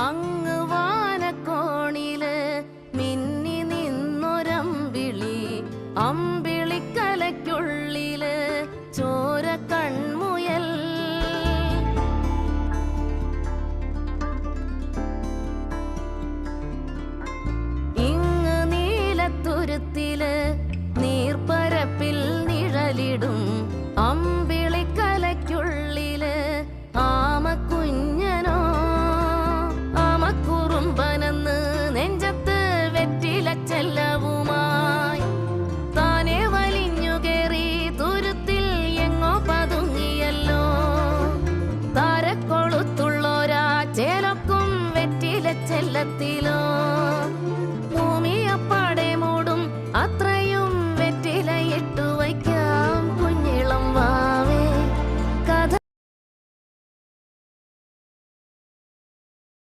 അങ്ങ് വാനക്കോണില് മിന്നി നിന്നൊരമ്പിളി, അമ്പിളിക്കലയ്ക്കുള്ളില് ചോര കൺമുയൽ. ഇങ്ങ് നീലത്തുരുത്തില് നീർപ്പരപ്പിൽ നിഴലിടും അമ്പിളിക്കലയ്ക്കുള്ളില് ആമക്കുഞ്ഞനോ. ആമക്കുറുമ്പനെന്ന് നെഞ്ചത്ത് വെറ്റിലച്ചെല്ലവുമായി താനെ വലിഞ്ഞു കേറി തുരുത്തിൽ എങ്ങോ പതുങ്ങിയല്ലോ. താരക്കൊളുത്തുള്ളോരാ ചേലൊക്കും വെറ്റിലച്ചെല്ലത്തിലോ.